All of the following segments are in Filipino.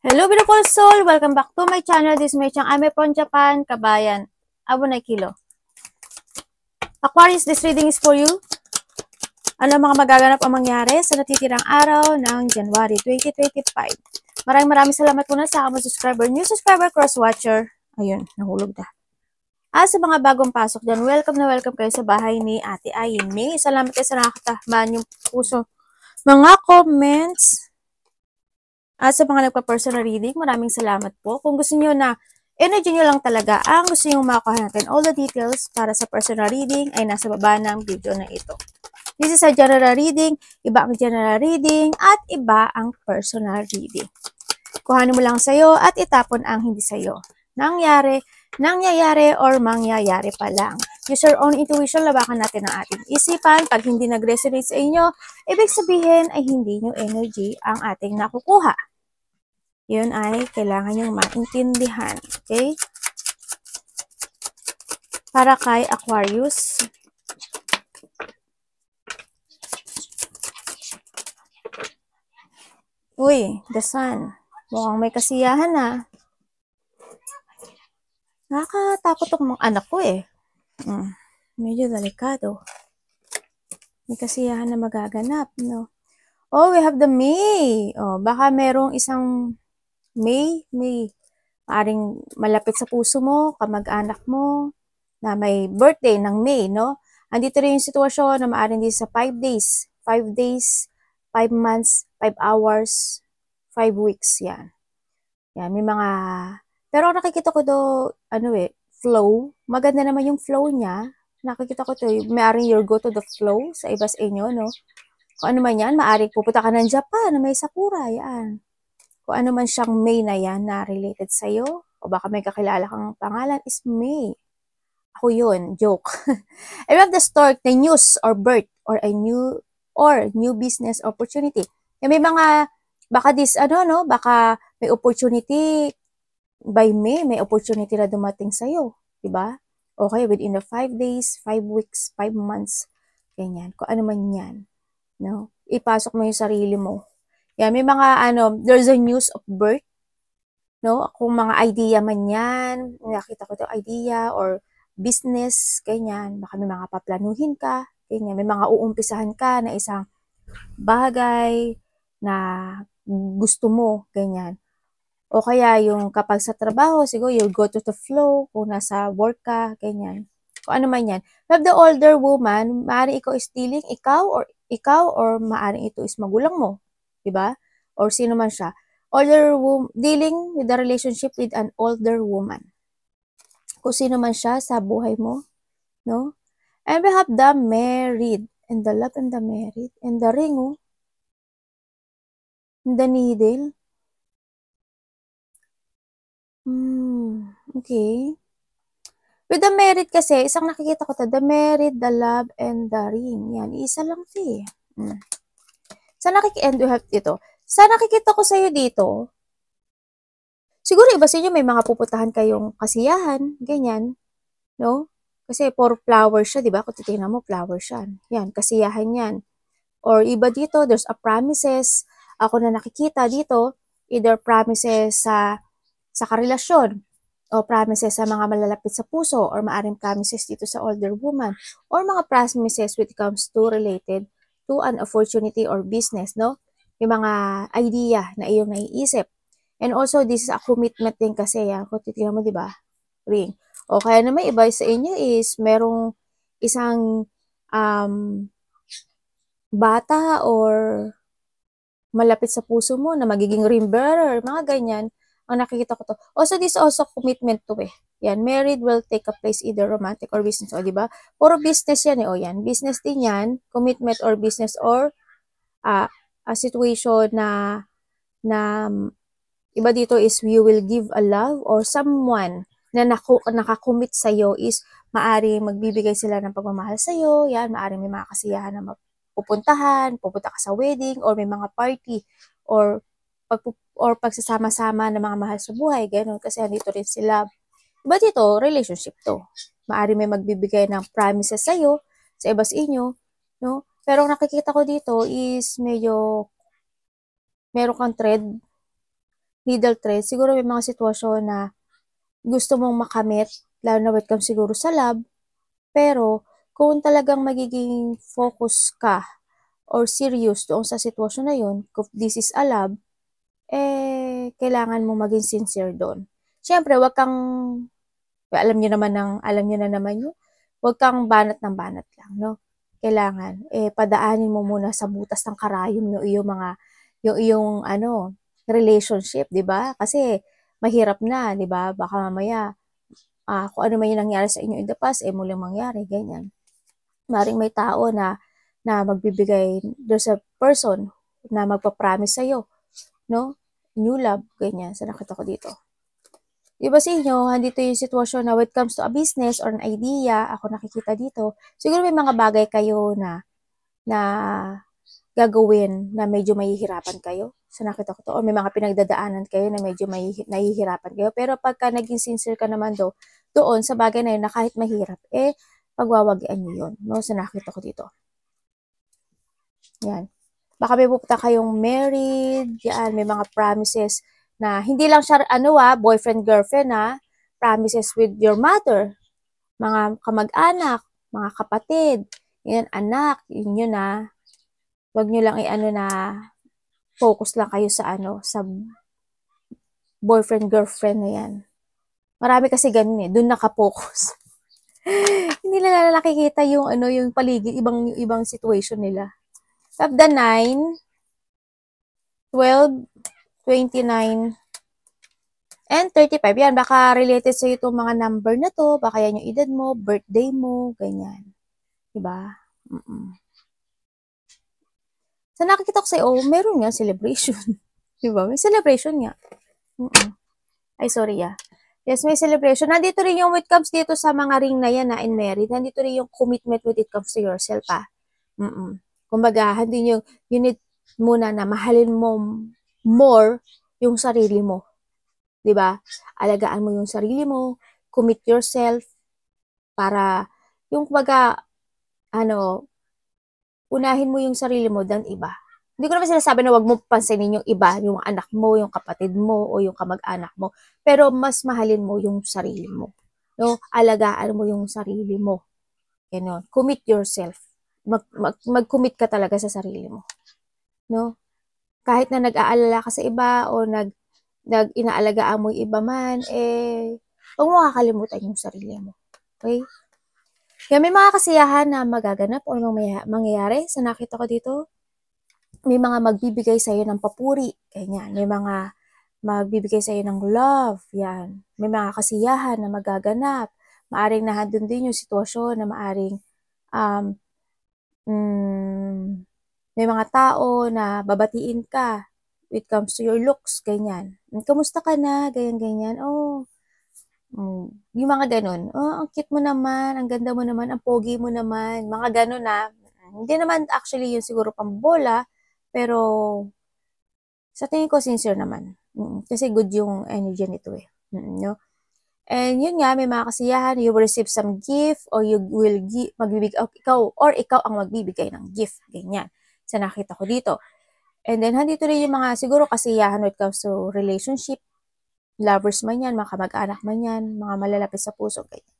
Hello, beautiful soul! Welcome back to my channel. This is my channel. I'm from Japan, Kabayan. Abunay kilo. Aquarius, this reading is for you. Ano mga magaganap ang mangyari sa natitirang araw ng January 2025. Maraming salamat muna sa mga subscriber, new subscriber, cross-watcher. Ayun, nahulog na. Sa mga bagong pasok dyan, welcome na welcome kayo sa bahay ni Ate Ayin May. Salamat kayo sa nakakataman yung puso. Mga comments. Sa mga nagpa-personal reading, maraming salamat po. Kung gusto niyo na energy nyo lang talaga ang gusto nyo makuha natin, all the details para sa personal reading ay nasa baba ng video na ito. This is a general reading, iba ang general reading, at iba ang personal reading. Kuhanin mo lang sa'yo at itapon ang hindi sa'yo. Nangyayari or mangyayari pa lang. Use your own intuition, labakan natin ang ating isipan. Pag hindi nag-resonate sa inyo, ibig sabihin ay hindi nyo energy ang ating nakukuha. Yun ay kailangan nyo maintindihan. Okay? Para kay Aquarius. Uy, the sun. Mukhang may kasiyahan na. Nakakatakot ang mga anak ko eh. Medyo delikado. May kasiyahan na magaganap, no? Oh, we have the May. Oh, baka merong isang May. Maaring malapit sa puso mo, kamag-anak mo, na may birthday ng May, no? Andito rin yung sitwasyon na maaring din sa 5 days. 5 days, 5 months, 5 hours, 5 weeks, yan. Yan, may mga... Pero nakikita ko flow. Maganda naman yung flow niya. Nakikita ko to, maaring you'll go to the flow sa iba sa inyo, no? Kung ano man yan, maaring pupunta ka ng Japan na may sakura, yan. Kung ano man siyang May na yan na related sa'yo, o baka may kakilala kang pangalan is May. Ako yun, joke. I love the start, the news or birth, or a new business opportunity. May mga, baka baka may opportunity by May, may opportunity na dumating sa'yo, diba? Okay, within the 5 days, 5 weeks, 5 months, ganyan. Kung ano man yan, no? Ipasok mo yung sarili mo. Yan, may mga, there's a news of birth, no? Kung mga idea man yan, nakita ko to idea, or business, ganyan. Baka may mga paplanuhin ka, ganyan. May mga uumpisahan ka na isang bagay na gusto mo, ganyan. O kaya yung kapag sa trabaho, siguro you go to the flow, kung nasa work ka, ganyan. Kung ano man yan. Have the older woman, maaari ikaw is dealing, ikaw or maaari ito is magulang mo. Diba? Or sino man siya. Dealing with the relationship with an older woman. Kung sino man siya sa buhay mo. No? And we have the married. And the love and the married. And the ring, oh. And the needle. Okay. With the married kasi, isang nakikita ko to, the married, the love, and the ring. Yan, isa lang ito eh. Sa nakikita ko sa'yo dito, siguro iba sa inyo may mga pupuntahan kayong kasiyahan, ganyan, no? Kasi for flower siya, di ba? Kung titignan mo, flower siya. Yan, kasiyahan yan. Or iba dito, there's a promises. Ako na nakikita dito, either promises sa karelasyon, o promises sa mga malalapit sa puso, or maaring promises dito sa older woman, or mga promises when it comes to related to an opportunity or business, no? Yung mga idea na iyong naiisip. And also, this is a commitment din kasi, yan. Kung titignan mo, di ba? Ring. O kaya naman, iba sa inyo is, merong isang bata or malapit sa puso mo na magiging ring bearer, mga ganyan. Ang nakikita ko to. Also, this is also commitment to eh. Yan, married will take a place either romantic or business. O, diba? Puro business yan eh. O, yan. Business din yan. Commitment or business or a situation na iba dito is you will give a love or someone na nakakommit sa'yo is maari magbibigay sila ng pagmamahal sa'yo. Yan, maari may mga kasiyahan na pupunta ka sa wedding or may mga party or pagsasama-sama ng mga mahal sa buhay, gano'n. Kasi andito rin sila. Iba dito, relationship to. Maari may magbibigay ng promises sa'yo, sa iba sa inyo, no? Pero ang nakikita ko dito is meron kang thread needle thread, siguro may mga sitwasyon na gusto mong makamit, lalo na when it comes siguro sa love, pero kung talagang magiging focus ka or serious doon sa sitwasyon na yun, kung this is a love, kailangan mo maging sincere doon. Siyempre, wag kang, alam nyo na naman yun, wag kang banat ng banat lang, no? Kailangan, padaanin mo muna sa butas ng karayom yung iyong, relationship, di ba? Kasi, mahirap na, di ba? Baka mamaya, kung ano man yung nangyari sa inyo in the past, muling mangyari, ganyan. Maring may tao na magbibigay, there's a person na magpa-promise sa'yo, no? New love, ganyan. So, nakita ko dito. Diba sa inyo, andito yung sitwasyon na when it comes to a business or an idea, ako nakikita dito, siguro may mga bagay kayo na gagawin na medyo mahihirapan kayo. So, nakita ko to. O may mga pinagdadaanan kayo na medyo nahihirapan kayo. Pero pagka naging sincere ka naman doon sa bagay na yun na kahit mahirap, pagwawagian nyo yun. No? So, nakita ko dito. Yan. Baka may pupunta kayong married, yan, may mga promises na hindi lang siya, boyfriend, girlfriend, promises with your mother, mga kamag-anak, mga kapatid, yan, anak, yun na. Huwag nyo lang focus lang kayo sa sa boyfriend, girlfriend na yan. Marami kasi ganun dun nakapokus. Hindi nila nakikita yung yung paligid, ibang situation nila. Of the 9, 12, 29, and 35. Yan, baka related sa itong mga number na to. Baka yan yung edad mo, birthday mo, ganyan. Diba? So, nakikita ko sa'yo, meron nga celebration. Diba? May celebration nga. Ay, sorry Yes, may celebration. Nandito rin yung when it comes dito sa mga ring na yan in married. Nandito rin yung commitment when it comes to yourself, Kumbaga, you need muna na mahalin mo more yung sarili mo. Diba? Alagaan mo yung sarili mo, commit yourself, para yung kumbaga, unahin mo yung sarili mo than iba. Hindi ko naman sinasabi na wag mo pansinin yung iba, yung anak mo, yung kapatid mo, o yung kamag-anak mo. Pero mas mahalin mo yung sarili mo. No? Alagaan mo yung sarili mo. Ganon. Commit yourself. Mag-commit ka talaga sa sarili mo. No? Kahit na nag-aalala ka sa iba o inaalagaan mo yung iba man, huwag mo kakalimutan yung sarili mo. Okay? Kaya may mga kasiyahan na magaganap o mangyayari sa nakita ko dito. May mga magbibigay sa'yo ng papuri. Ganyan. May mga magbibigay sa'yo ng love. Yan. May mga kasiyahan na magaganap. Maaring nandun din yung sitwasyon na maaring may mga tao na babatiin ka when it comes to your looks, ganyan. Kamusta ka na? Ganyan. Yung mga ganun. Ang cute mo naman, ang ganda mo naman, ang pogi mo naman. Mga ganun na. Hindi naman actually yun siguro pambola, pero sa tingin ko sincere naman. Kasi good yung energy nito no? And yun nga, may mga kasiyahan, you will receive some gift or you will ikaw ang magbibigay ng gift. Ganyan. Sa nakita ko dito. And then, handito rin yung mga siguro kasiyahan when it comes to relationship. Lovers man yan, mga kamag-anak man yan, mga malalapit sa puso. Ganyan.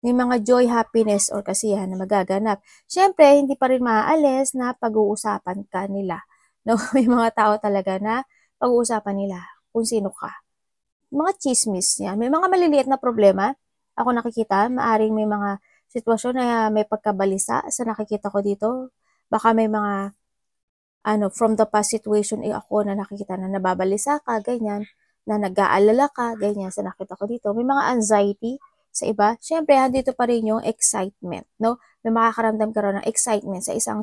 May mga joy, happiness, or kasiyahan na magaganap. Siyempre, hindi pa rin maaalis na pag-uusapan ka nila. No? May mga tao talaga na pag-uusapan nila kung sino ka. Mga chismis yan. May mga maliliit na problema. Ako nakikita, maaring may mga sitwasyon na may pagkabalisa sa nakikita ko dito. Baka may mga, from the past situation, ako na nakikita na nababalisa ka, ganyan, na nag-aalala ka, ganyan, sa nakita ko dito. May mga anxiety sa iba. Siyempre, dito pa rin yung excitement, no? May makakaramdam ka rin ng excitement sa isang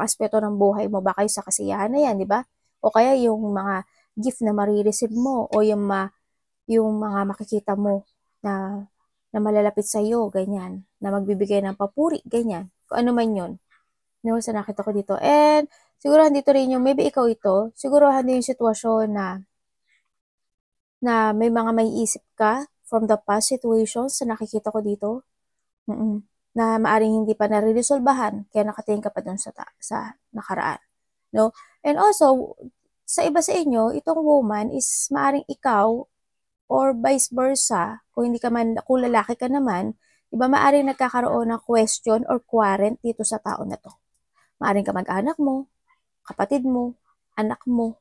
aspeto ng buhay mo. Baka yung sa kasiyahan na yan, di ba? O kaya yung mga gift na marireceive mo o yung mga makikita mo na malalapit sa iyo, ganyan, na magbibigay ng papuri, ganyan. Kung ano man yun. No, sa nakita ko dito. And siguro dito rin yung maybe ikaw ito, siguro yung sitwasyon na may mga maiisip ka from the past situations sa nakikita ko dito. Na maaring hindi pa nare-resolbahan kaya nakatingin ka pa dun sa nakaraan. No? And also, sa iba sa inyo, itong woman is maaring ikaw or vice versa, kung hindi ka man, kung lalaki ka naman, iba maaring nagkakaroon ng question or quarrel dito sa tao na to. Maaring ka mag-anak mo, kapatid mo, anak mo,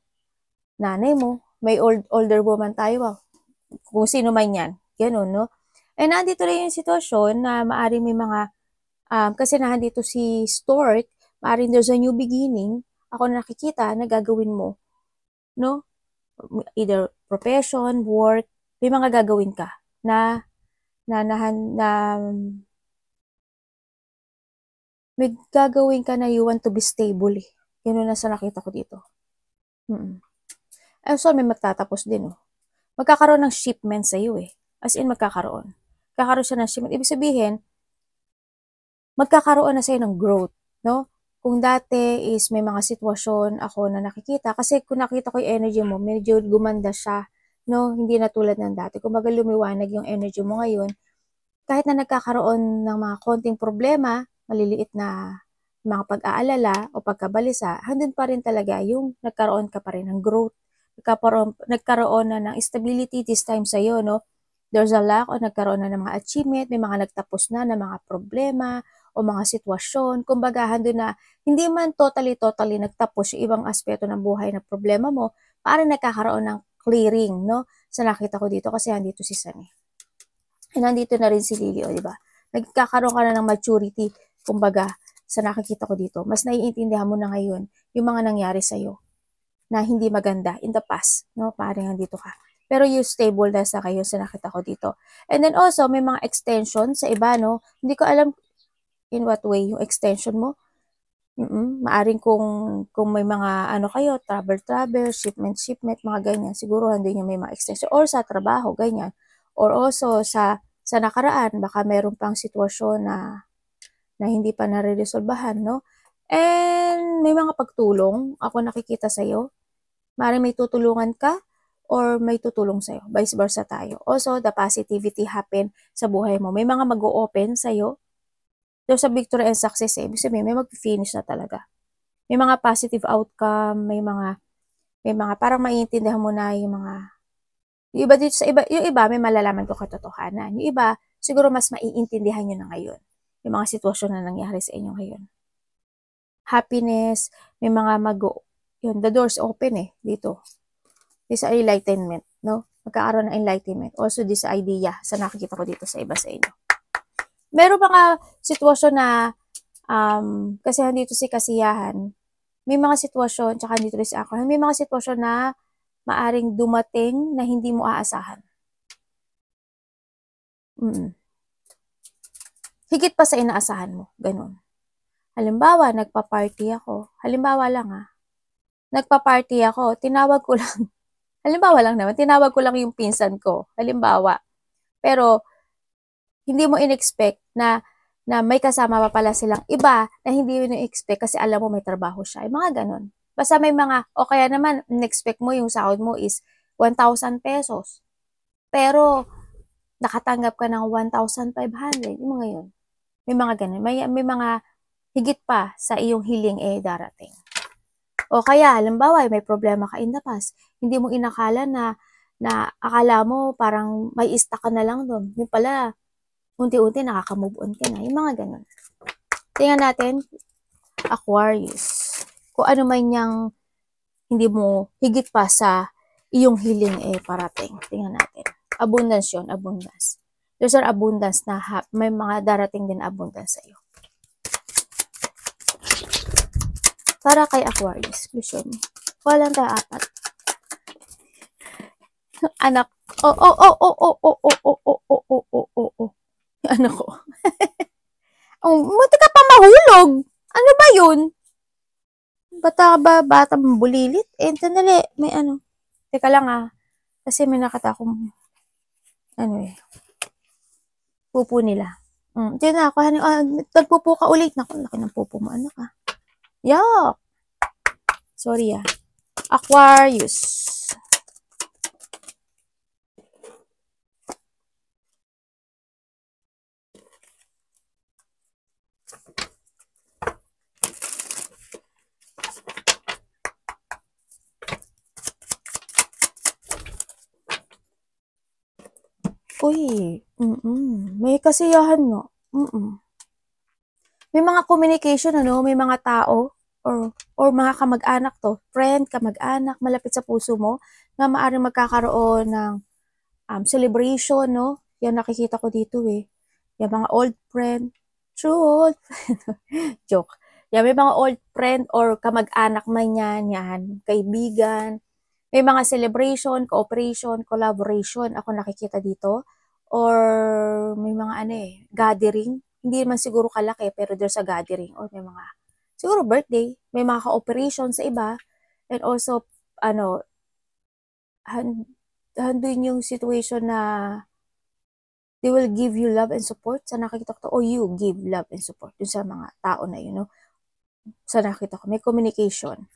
nanay mo, may older woman tayo, kung sino man yan. Ganun, no? And nandito rin yung sitwasyon na maaring may mga, kasi nandito si Stork, maaring there's a new beginning, ako na nakikita na gagawin mo, no? Either profession, work, may mga gagawin ka na may gagawin ka na you want to be stable eh. Yun na sa nakita ko dito. So, may magtatapos din oh. Magkakaroon ng shipment sa iyo eh. As in, magkakaroon. Magkakaroon siya ng shipment. Ibig sabihin, magkakaroon na sa'yo ng growth, no? Kung dati is may mga sitwasyon ako na nakikita, kasi kung nakita ko yung energy mo, medyo gumanda siya, no? Hindi na tulad ng dati. Kung baga lumiwanag yung energy mo ngayon, kahit na nagkakaroon ng mga konting problema, maliliit na mga pag-aalala o pagkabalisa, handun pa rin talaga yung nagkaroon ka pa rin ng growth. Nagkaroon na ng stability this time sa'yo, no? There's a lack o nagkaroon na ng mga achievement, may mga nagtapos na ng mga problema o mga sitwasyon. Kumbaga, handun na hindi man totally nagtapos yung ibang aspeto ng buhay na problema mo, parang nagkakaroon ng clearing, no? Sa nakita ko dito kasi andito si Sunny. And nandito na rin si Lily, o diba? Nagkakaroon ka na ng maturity, kumbaga, sa nakikita ko dito. Mas naiintindihan mo na ngayon yung mga nangyari sa'yo na hindi maganda in the past, no? Parang nandito ka. Pero you stable na sa kayo sa nakita ko dito. And then also, may mga extension sa iba, no? Hindi ko alam in what way yung extension mo. Maaring kung may mga ano kayo, travel, shipment, mga ganyan. Siguro hindi nyo may mga extension. Or sa trabaho, ganyan. Or also sa nakaraan, baka meron pang sitwasyon na hindi pa nare-resolbahan, no? And may mga pagtulong ako nakikita sa'yo. Maaring may tutulungan ka or may tutulong sa'yo. Vice versa tayo. Also, the positivity happen sa buhay mo. May mga mag-o-open sa'yo. So, sa victory and success, ibig sabihin, may mag-finish na talaga. May mga positive outcome, may mga parang maiintindihan mo na yung mga, yung iba dito sa iba, yung iba may malalaman ko katotohanan. Yung iba, siguro mas maiintindihan nyo na ngayon. Yung mga sitwasyon na nangyari sa inyo ngayon. Happiness, may mga yun, the doors open eh, dito. This is enlightenment, no? Magkakaroon ng enlightenment. Also, this idea, sa nakikita ko dito sa iba sa inyo. Meron mga sitwasyon na, kasi dito si kasiyahan, may mga sitwasyon, tsaka dito rin si ako, may mga sitwasyon na maaring dumating na hindi mo aasahan. Higit pa sa inaasahan mo, ganun. Halimbawa, nagpa-party ako. Halimbawa lang nagpa-party ako, tinawag ko lang, halimbawa lang naman, tinawag ko lang yung pinsan ko, halimbawa. Pero, hindi mo in-expect na may kasama pa pala silang iba na hindi mo in-expect kasi alam mo may trabaho siya. Mga ganun. Basta may mga, o kaya naman, in-expect mo yung sahod mo is 1,000 pesos. Pero, nakatanggap ka ng 1,500. Yung mga yun. May mga ganun. May mga higit pa sa iyong hiling darating. O kaya, halimbawa, may problema ka in the past. Hindi mo inakala na akala mo parang may stuck ka na lang doon. Yung pala, unti-unti nakaka-move on ka na. Yung mga ganun. Tingnan natin, Aquarius. Kung ano man yung hindi mo higit pa sa iyong hiling parating. Tingnan natin. Abundance yun, abundance. There's an abundance na may mga darating din abundance sa iyo. Para kay Aquarius, gusto mo. Walang tayo 4. Anak. Anak ko. Buti ka pa mahulog. Ano ba yun? Bata bulilit? Sandali. May ano. Teka lang kasi may nakita akong pupo nila. Diyan na ako. Nagpupo ka ulit. Naku, laki ng pupo mo. Ano ka? Yuck! Sorry Aquarius. Uy, may kasiyahan nga. May mga communication, ano, may mga tao or mga kamag-anak to, friend, kamag-anak, malapit sa puso mo, na maaaring magkakaroon ng celebration, no? Yan nakikita ko dito eh. Yung mga old friend, true old friend. Joke. Yan, may mga old friend or kamag-anak man yan, kaibigan. May mga celebration, cooperation, collaboration ako nakikita dito. Or may mga ano gathering. Hindi man siguro kalaki pero there's a gathering. Or may mga, siguro birthday. May mga cooperation sa iba. And also, ano, handun yung situation na they will give you love and support. Sa nakikita ko to, o you give love and support dun sa mga tao na yun, no? Sa nakikita ko, may communication.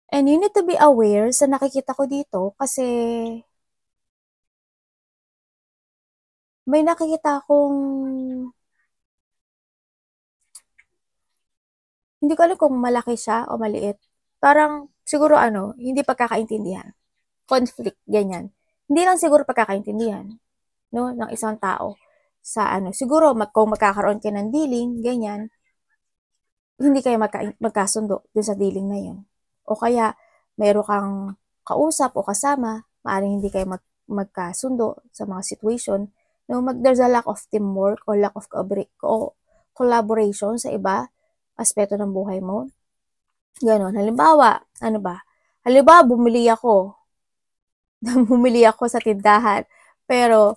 And you need to be aware sa nakikita ko dito kasi may nakikita akong hindi ko alam kung malaki siya o maliit. Parang siguro ano, hindi pagkakaintindihan. Conflict, ganyan. Hindi lang siguro pagkakaintindihan, no, ng isang tao sa ano. Siguro kung magkakaroon kayo ng dealing, ganyan, hindi kayo magkasundo dun sa dealing na yun. O kaya, meron kang kausap o kasama, maaaring hindi kayo magkasundo sa mga situation. No, there's a lack of teamwork or lack of collaboration sa iba, aspeto ng buhay mo. Ganon. Halimbawa, ano ba? Halimbawa, bumili ako sa tindahan. Pero,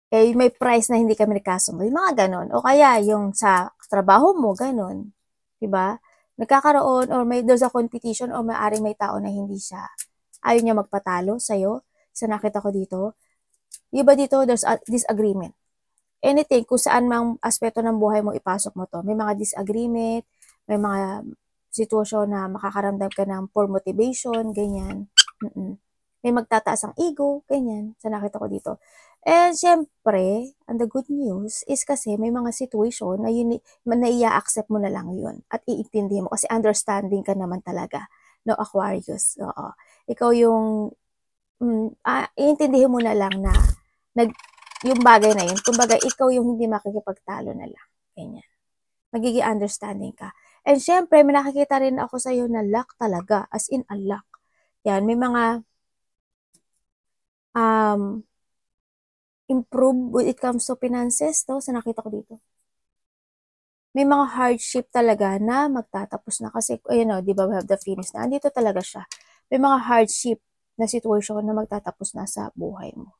may price na hindi kami nagkasundo. Yung mga ganon. O kaya, yung sa trabaho mo, ganon. Diba? Nagkakaroon or there's a competition o maaring may tao na hindi siya ayaw niya magpatalo sa'yo. Sa nakita ko dito. Iba dito, there's a disagreement. Anything, kung saan mang aspeto ng buhay mo, ipasok mo to. May mga disagreement, may mga sitwasyon na makakaramdam ka ng poor motivation, ganyan. May magtataas ang ego, ganyan. Sa nakita ko dito. And syempre, and the good news is kasi may mga situation na na i-accept mo na lang yun at iintindihin mo kasi understanding ka naman talaga, no, Aquarius. Oo. Ikaw yung iintindihin mo na lang na yung bagay na yun. Kumbaga, ikaw yung hindi makikipagtalo na lang. Ganyan. Magiging understanding ka. And syempre, may nakikita rin ako sa'yo na luck talaga. As in, a luck. Yan, may mga improve when it comes to finances, no? Sa nakita ko dito. May mga hardship talaga na magtatapos na kasi, ayun o, di ba, we have the finish na. Andito talaga siya. May mga hardship na situation na magtatapos na sa buhay mo.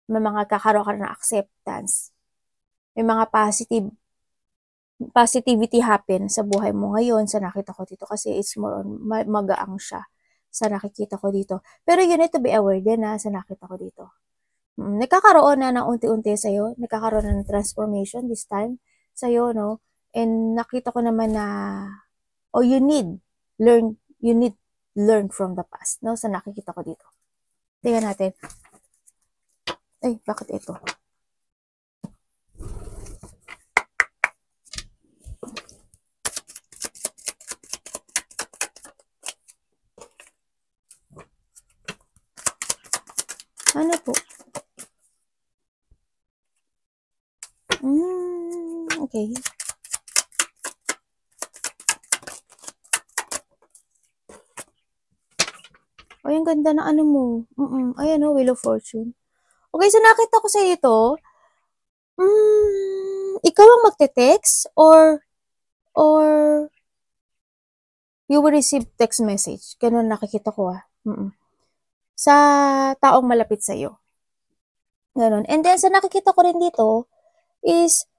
May mga kakaroon ka na acceptance. May mga positivity happen sa buhay mo ngayon sa nakita ko dito kasi it's more on magaang siya sa nakikita ko dito. Pero you need to be aware din sa nakita ko dito. Nagkakaroon na ng unti-unti sa'yo, nagkakaroon na ng transformation this time sa'yo, no? And nakita ko naman na, you need learn from the past, no? Sa nakikita ko dito. Tingnan natin. Ay, bakit ito? Ano po? Okay. Ay, ang ganda na ano mo. Ayan o, Wheel of Fortune. Okay, so nakita ko sa ito. Ikaw ang magte-text or you will receive text message. Ganun nakikita ko sa taong malapit sa iyo. Ganun. And then, sa nakikita ko rin dito is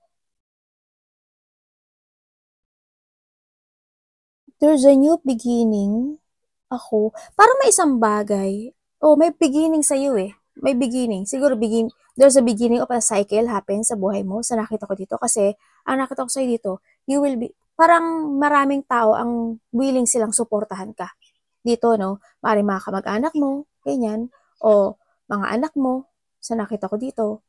there's a new beginning. Ako, parang may isang bagay. May beginning sa iyo eh. May beginning. Siguro there's a beginning of a cycle happen sa buhay mo. Sa nakita ko dito. Kasi, ang nakita ko sa iyo dito, you will be, parang maraming tao ang willing silang suportahan ka. Dito, no? Maraming mga kamag-anak mo, ganyan. O mga anak mo, sa nakita ko dito.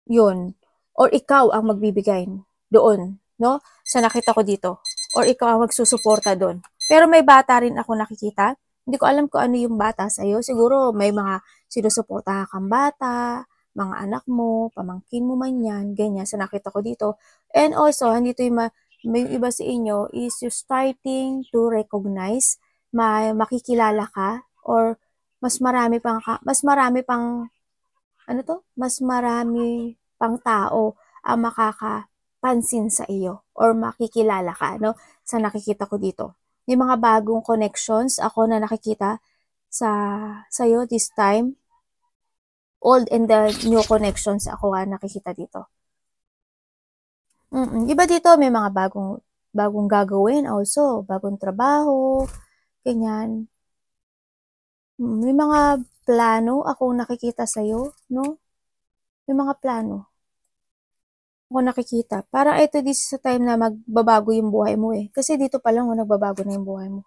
Yun. Or ikaw ang magbibigay doon, no? Sa nakita ko dito. Or ikaw ang magsusuporta doon. Pero may bata rin ako nakikita Hindi ko alam kung ano yung bata sa'yo. Siguro may mga sinusuportahan kang bata, mga anak mo, pamangkin mo man yan, ganyan, sa nakita ko dito. And also, andito may iba sa inyo is you starting to recognize, makikilala ka, or mas marami pang, ano to? Mas marami pang tao ang makakapansin sa iyo or makikilala ka, no? Sa nakikita ko dito. May mga bagong connections ako na nakikita sa'yo this time. Old and the new connections ako nakikita dito. Iba dito, may mga bagong gagawin also, bagong trabaho, ganyan. May mga plano akong nakikita sa'yo, no? May mga plano ako nakikita. Parang ito this sa time na magbabago yung buhay mo eh. Kasi dito pa lang nagbabago na yung buhay mo.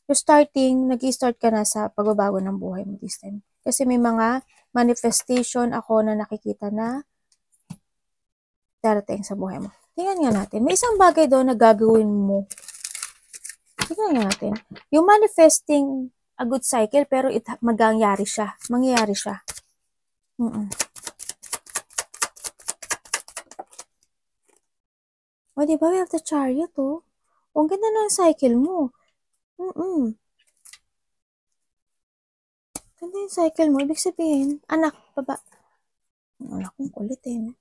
Nag-i-start ka na sa pagbabago ng buhay mo this time. Kasi may mga manifestation ako na nakikita na darating sa buhay mo. Tingnan nga natin. May isang bagay doon na gagawin mo. Tingnan nga natin. Yung manifesting a good cycle, pero mangyayari siya. O, diba? We have the chariot, oh. Ang ganda ng cycle mo. Ganda yung cycle mo. Ibig sabihin, anak, baba. Ang anak kong kulit eh. No?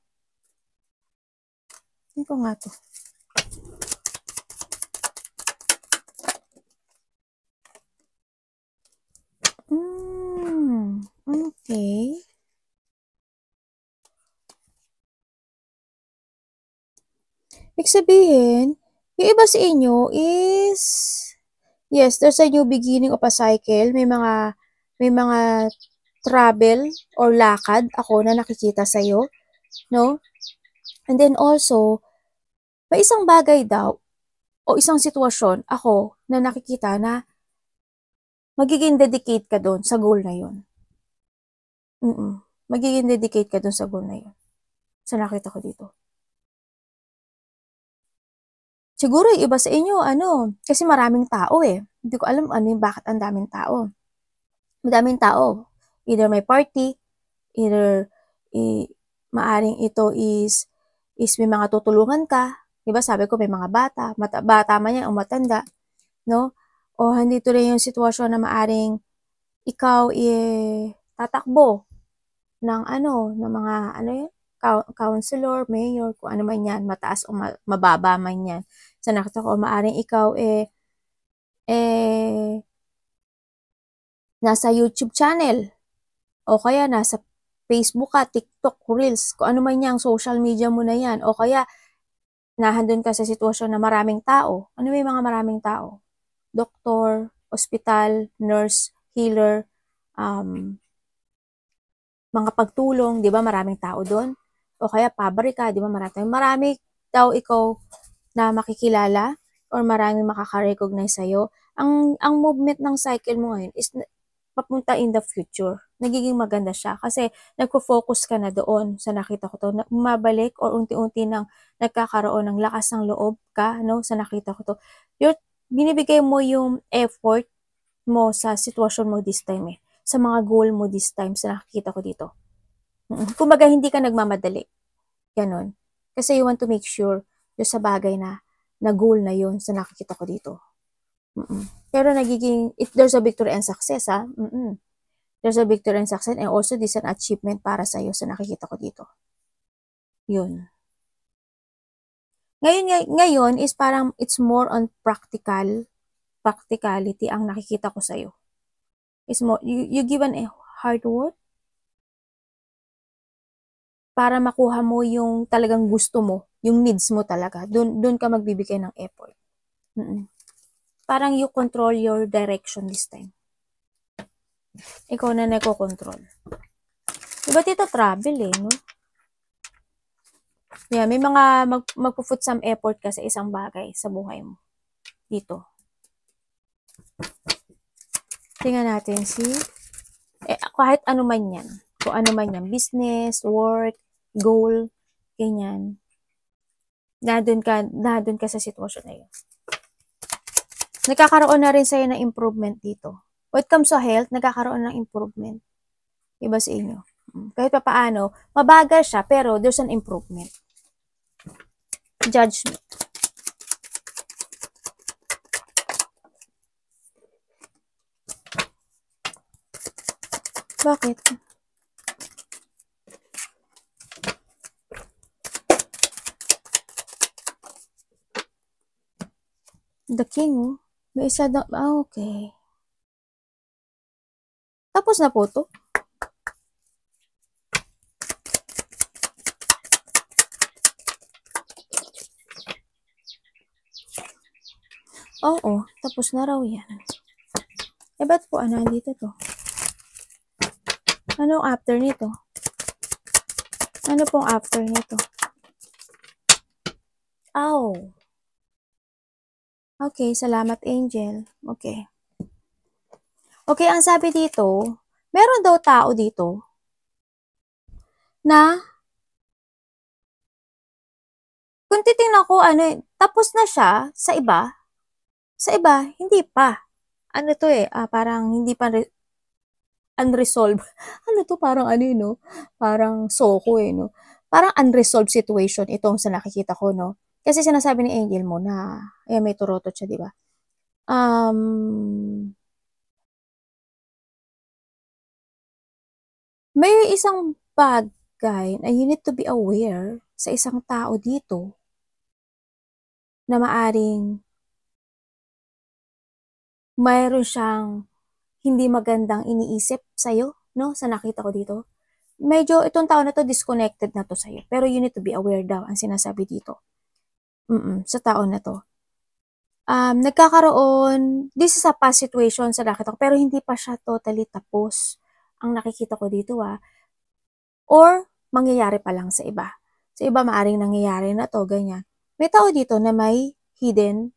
Hindi ko nga to. Okay. Ibig sabihin, yung iba sa inyo is, yes, there's a new beginning of a cycle. May mga travel or lakad ako na nakikita sa'yo, no? And then also, may isang bagay daw o isang sitwasyon ako na nakikita na magiging dedicate ka doon sa goal na yun. Magiging dedicate ka doon sa goal na yun. Sa nakita ko dito. Siguro yung iba sa inyo, kasi maraming tao eh. Hindi ko alam bakit ang daming tao. Madaming tao. Either may party, either maaring ito is may mga tutulungan ka. Diba sabi ko may mga bata man yan o matanda, no? O handito rin yung sitwasyon na maaring ikaw tatakbo ng mga yun? Counselor, mayor, kung ano man yan, mataas o mababa man yan. Sa nakita ko, maaring ikaw nasa YouTube channel, o kaya nasa Facebook ka, TikTok, Reels, kung ano man yang social media mo na yan, o kaya nahandun ka sa sitwasyon na maraming tao. Ano may mga maraming tao? Doktor, ospital, nurse, healer, mga pagtulong, di ba maraming tao doon? O kaya pabrika, di ba marami daw ikaw na makikilala or maraming makaka-recognize sa'yo. Ang movement ng cycle mo ngayon is papunta in the future. Nagiging maganda siya kasi nagfo-focus ka na doon sa nakita ko to. Mabalik or unti-unti nang nagkakaroon ng lakas ng loob ka, no, sa nakita ko to. Binibigay mo yung effort mo sa sitwasyon mo this time eh. Sa mga goal mo this time sa nakikita ko dito. Kumbaga hindi ka nagmamadali. Ganon. Kasi you want to make sure yung sa bagay na goal na yun sa nakikita ko dito. Pero there's a victory and success, ha? There's a victory and success and also this an achievement para sa'yo sa nakikita ko dito. Yun. Ngayon is parang it's more on practicality ang nakikita ko sa'yo. It's more, you given a hard work para makuha mo yung talagang gusto mo, yung needs mo talaga. Doon ka magbibigay ng effort. Parang you control your direction this time. Ikaw na nagko-control. Diba dito travel eh, no? Yeah, may mga magpo-put some effort ka sa isang bagay sa buhay mo. Dito. Tingnan natin kahit ano man yan. Kung ano man yan. Business, work, goal, ganyan. Nandun ka sa sitwasyon na yun. Nagkakaroon na rin sa'yo ng improvement dito. when it comes to health, nagkakaroon ng improvement. Iba sa inyo. Kahit pa paano, mabagal siya, pero there's an improvement. Judgment. Bakit? The king, oh. May isa daw. Okay. Tapos na po to. Oo, tapos na raw yan. Eh, ba't po dito to? Anong after nito? Ano pong after nito? Oh. Okay, salamat, Angel. Okay. Okay, ang sabi dito, meron daw tao dito na kung titingnan ko, tapos na siya sa iba. Sa iba, hindi pa. Ano to parang hindi pa unresolved. Ano to, parang no? Parang soko no? Parang unresolved situation itong sa nakikita ko, no? Kasi sinasabi ni Angel mo na, may turotot siya, di ba? May isang bagay na you need to be aware sa isang tao dito na maaring mayroon siyang hindi magandang iniisip sa'yo, no? Sa nakita ko dito. Medyo itong tao na to disconnected na to sa'yo. Pero you need to be aware daw ang sinasabi dito. Sa tao na to. Nagkakaroon, this is a past situation sa nakita ko, pero hindi pa siya totally tapos ang nakikita ko dito or mangyayari pa lang sa iba. Sa iba maaring nangyayari na to, ganyan. May tao dito na may hidden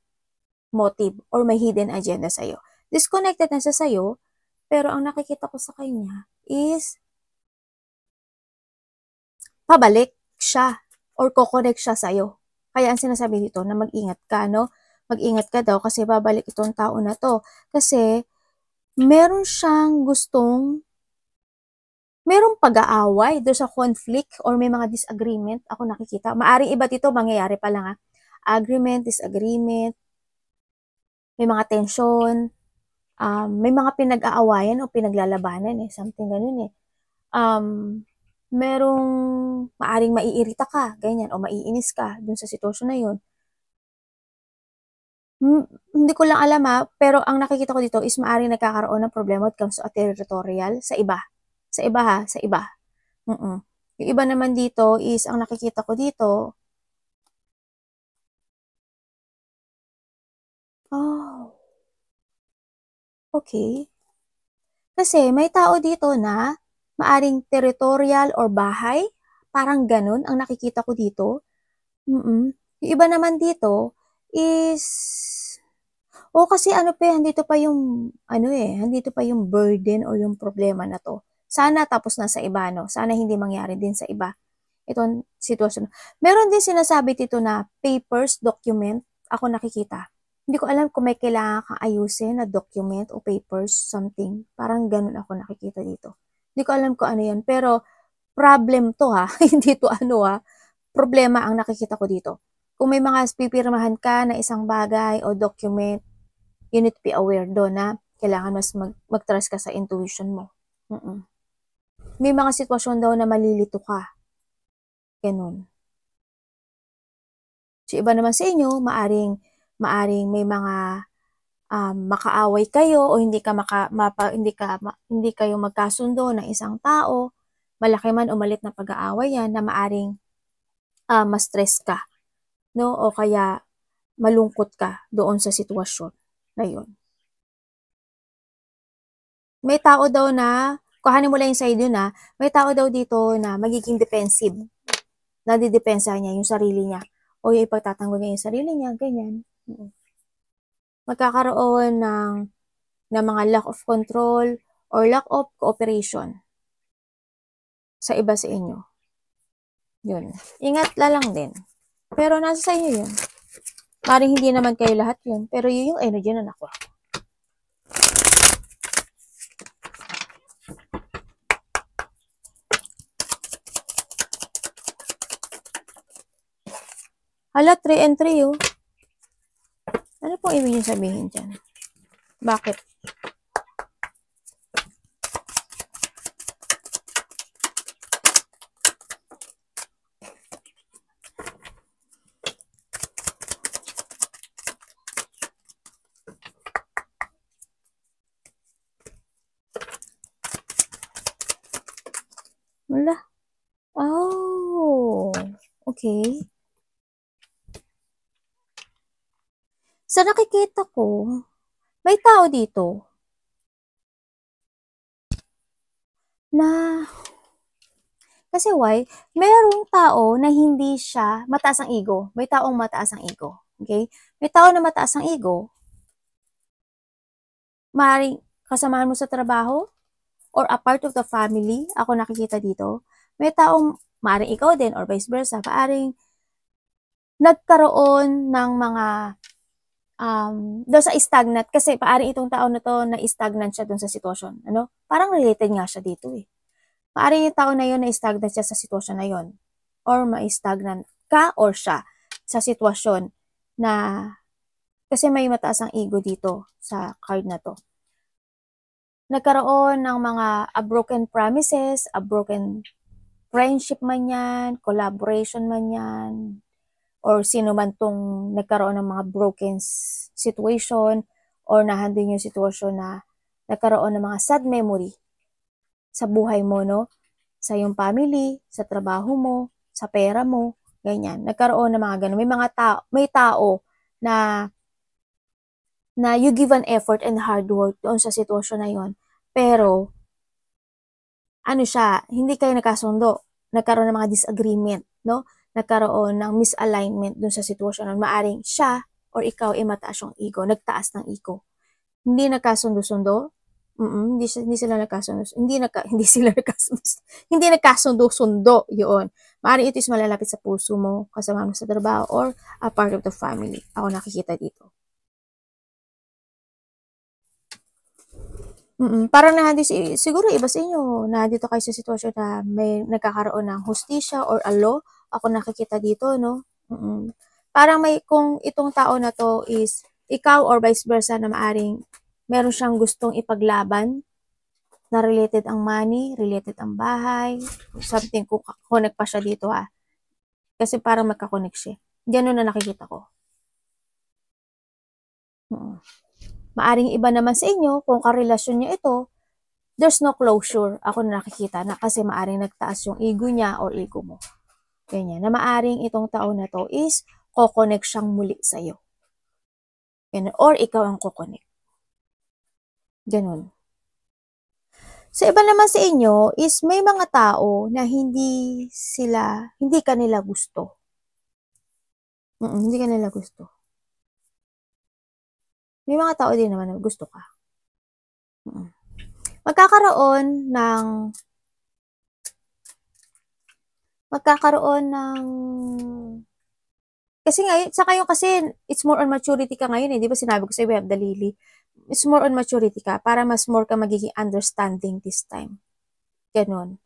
motive or may hidden agenda sa'yo. Disconnected na siya sa'yo, pero ang nakikita ko sa kanya is pabalik siya or kokonek siya sa'yo. Kaya ang sinasabi dito na mag-ingat ka, no? Mag-ingat ka daw kasi babalik itong tao na to. Kasi meron siyang merong pag-aaway, there's a conflict or may mga disagreement ako nakikita. Maaring iba dito, mangyayari pa lang agreement, disagreement, may mga tension, may mga pinag-aawayan o pinaglalabanan something ganun merong maaring maiirita ka, ganyan, o maiinis ka dun sa sitwasyon na yun. Hindi ko lang alam pero ang nakikita ko dito is maaring nagkakaroon ng problema when it comes to territorial sa iba. Sa iba sa iba. Yung iba naman dito is, ang nakikita ko dito, okay. Kasi may tao dito na maaring territorial or bahay, parang ganun ang nakikita ko dito. Yung iba naman dito is, kasi andito pa yung, andito pa yung burden o yung problema na to. Sana tapos na sa iba, no? Sana hindi mangyari din sa iba. Itong sitwasyon. Meron din sinasabi dito na papers, document, ako nakikita. Hindi ko alam kung may kailangan kang ayusin na document o papers, something. Parang ganun ako nakikita dito. Hindi ko alam kung ano yan. Pero, problem to Hindi to problema ang nakikita ko dito. Kung may mga pipirmahan ka na isang bagay o document, you need to be aware doon na kailangan mas mag-trust ka sa intuition mo. May mga sitwasyon daw na malilito ka. Ganun. So, iba naman sa inyo, maaring may mga makaaway kayo o hindi kayo magkasundo ng isang tao, malaki man o malit na pag-aaway yan na maaring ma-stress ka, no? O kaya malungkot ka doon sa sitwasyon na yun. May tao daw na, kuhanin mo lang yung side yun may tao daw dito na magiging defensive. Nadidepensa niya yung sarili niya. O yung ipagtatanggol niya yung sarili niya, ganyan. Magkakaroon ng mga lack of control or lack of cooperation sa iba sa inyo. Yun. Ingat lang din. Pero nasa sa inyo yun. Maring hindi naman kayo lahat yun. Pero yun yung energy na nakuha. Hala, 3 and 3, oh. Ano pong ibig niyo sabihin dyan? Bakit? Wala. Oh, okay. Sa nakikita ko, may tao dito na, kasi why? Merong tao na hindi siya mataas ang ego. May taong mataas ang ego. Okay? May tao na mataas ang ego, maaaring kasamahan mo sa trabaho, or a part of the family, ako nakikita dito. May taong, maaaring ikaw din, or vice versa, maaaring nagkaroon ng mga doon sa stagnant, kasi paari itong tao na to na stagnant siya doon sa sitwasyon. Ano? Parang related nga siya dito eh. Paari yung tao na yun na stagnant siya sa sitwasyon na yun. Or ma-stagnant ka or siya sa sitwasyon na, kasi may mataas ang ego dito sa card na to. Nagkaroon ng mga broken promises, a broken friendship man yan, collaboration man yan, or sino man tong nagkaroon ng mga broken situation or nahandin yung sitwasyon na nagkaroon ng mga sad memory sa buhay mo, no? Sa yung family, sa trabaho mo, sa pera mo, ganyan. Nagkaroon ng mga ganun. May tao na you give an effort and hard work doon sa sitwasyon na yon. Pero, ano siya, hindi kayo nakasundo. Nagkaroon ng mga disagreement, no? Nagkaroon ng misalignment dun sa sitwasyon na maaring siya or ikaw ay mataas yung ego, nagtaas ng ego. Hindi nagkasundo-sundo, hindi sila nagkasundo, hindi sila nagkasundo, hindi nagkasundo-sundo, yun. Maaring ito is malalapit sa puso mo, kasama mo sa trabaho, or a part of the family. Ako nakikita dito. Parang siguro iba sa inyo, nandito kayo sa sitwasyon na may nagkakaroon ng hustisya or a law. Ako nakikita dito, no? Parang kung itong tao na to is ikaw or vice versa na maaring meron siyang gustong ipaglaban na related ang money, related ang bahay, something, kung connect pa siya dito Kasi parang magkakonect siya. Ganun na nakikita ko. Maaring iba naman sa inyo, kung karelasyon niya ito, there's no closure. Ako na nakikita na kasi maaring nagtaas yung ego niya or ego mo. Ganyan. Na maaring itong taon na to is kokonek siyang muli sa'yo. Ganun. Or ikaw ang kokonek. Ganun. Sa iba naman sa inyo is may mga tao na hindi kanila gusto. Hindi kanila gusto. May mga tao din naman na gusto ka. Magkakaroon ng kasi ngayon, it's more on maturity ka ngayon eh. Di ba sinabi ko sa'yo, we have the lily. It's more on maturity ka para mas more ka magiging understanding this time. Ganon.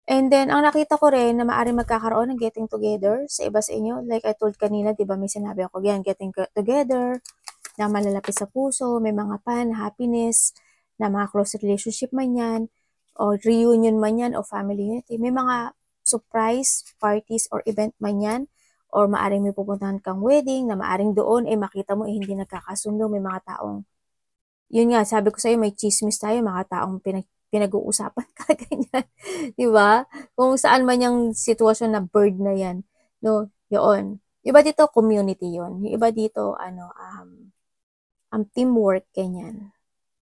And then, ang nakita ko rin na maaaring magkakaroon ng getting together sa iba sa inyo. Like I told kanina, di ba may sinabi ako, yan, getting together, na malalapit sa puso, may mga happiness, na mga close relationship man yan, o reunion man yan, o family unity. May mga surprise parties or event man yan, or maaring may pupuntahan kang wedding, na maaring doon, makita mo, hindi nagkakasundo, may mga taong, yun nga, sabi ko sa'yo, may chismis tayo, mga taong pinag-uusapan ka, ganyan. Diba? Kung saan man yung sitwasyon na bird na yan, no, yun. Iba dito, community yun. Iba dito, teamwork, ganyan.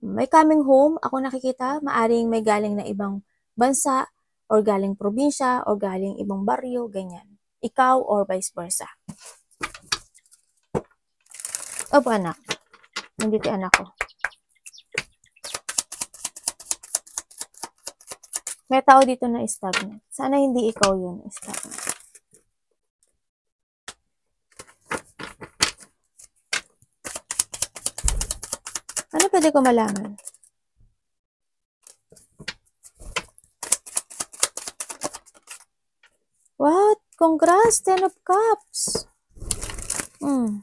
May coming home, ako nakikita, maaring may galing na ibang bansa, or galing probinsya, or galing ibang baryo, ganyan. Ikaw, or vice versa. Opo, anak. Nandito yung anak ko. May tao dito na stagnant. Sana hindi ikaw yun, stagnant. Ano pwede ko malaman? What? Congrats! 10 of Cups! Mm.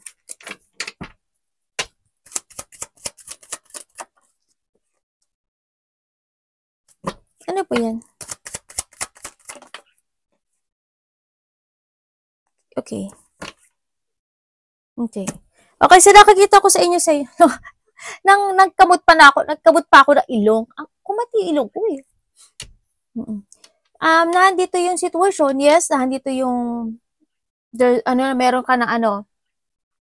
Ano po yan? Okay. Okay. Okay, so nakikita ko sa inyo nang nagkamot pa ako ng ilong. Ang kumati ilong ko eh. Nandito yung sitwasyon, yes, nandito yung, meron ka na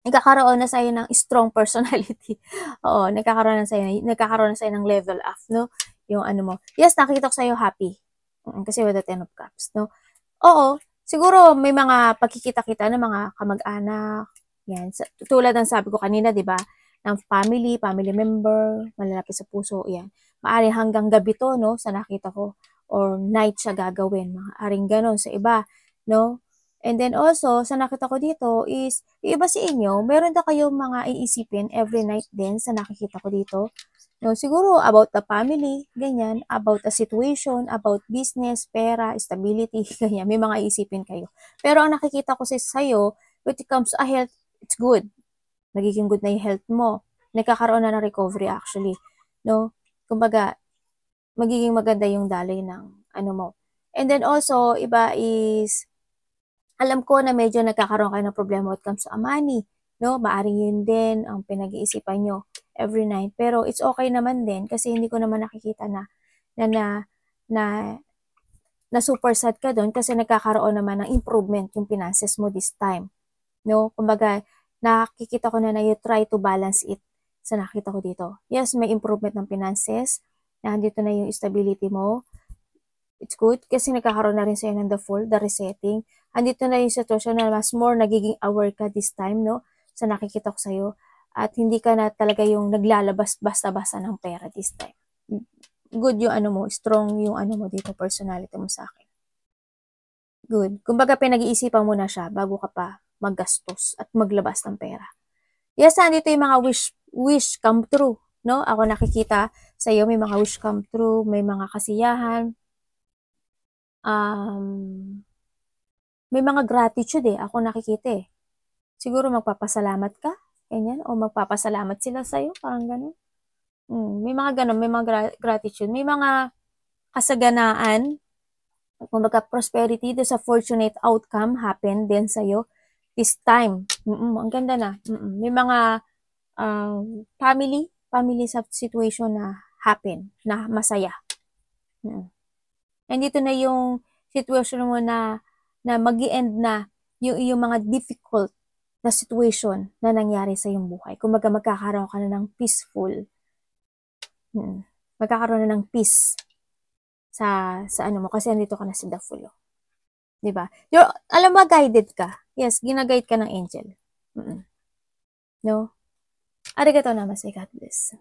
nagkakaroon na sa'yo ng strong personality. Oo, nagkakaroon na sa'yo ng level up, no? Yung mo. Yes, nakikita ko sa'yo happy. Kasi with the Ten of Cups, no? Oo, siguro may mga pagkikita-kita ng mga kamag-anak, yan. Tulad ng sabi ko kanina, di ba? Ng family member, malalapit sa puso, yan. Maaaring hanggang gabi to, no? Sa nakita ko. Or night siya gagawin. Maaaring ganon sa iba, no? And then also, sa nakita ko dito is, yung iba sa inyo, meron na kayong mga iisipin every night din sa nakikita ko dito. No, siguro about the family, ganyan, about the situation, about business, pera, stability, ganyan, may mga iisipin kayo. Pero ang nakikita ko sa'yo, when it comes to health, it's good. Magiging good na yung health mo. Nagkakaroon na ng recovery actually. No? Kumbaga, magiging maganda yung daloy ng mo. And then also, iba is, alam ko na medyo nagkakaroon kayo ng problema when it comes to money, no? Maaring yun din ang pinag-iisipan nyo every night. Pero it's okay naman din kasi hindi ko naman nakikita na, na, na super sad ka doon kasi nagkakaroon naman ng improvement yung finances mo this time, no? Kumbaga, nakikita ko na you try to balance it sa nakita ko dito. Yes, may improvement ng finances, nandito na yung stability mo. It's good kasi nagkakaroon na rin sa'yo ng the full, the resetting. Andito na yung sitwasyon na mas more nagiging aware ka this time, no? Sa nakikita ko sa'yo. At hindi ka na talaga yung naglalabas basta-basta ng pera this time. Good yung mo, strong yung mo dito, personality mo sa akin. Good. Kumbaga pinag-iisipan mo na siya bago ka pa maggastos at maglabas ng pera. Yes, nandito yung mga wish come true, no? Ako nakikita sa'yo may mga wish come true, may mga kasiyahan, may mga gratitude ako nakikita eh. Siguro magpapasalamat ka, ganyan, o magpapasalamat sila sa'yo, parang gano'n. May mga gano'n, may mga gratitude, may mga kasaganaan, kumbaga prosperity, there's a fortunate outcome happen din sa'yo this time. Ang ganda na. May mga family situation na happen, na masaya. And dito na yung situation mo na mag-i-end na yung mga difficult na situation na nangyari sa iyong buhay. Kung magkakaroon ka na ng peaceful, magkakaroon na ng peace sa mo kasi andito ka na sa the full. Diba? Alam mo, guided ka. Yes, ginaguide ka ng angel. No? Arigato namaste, God bless.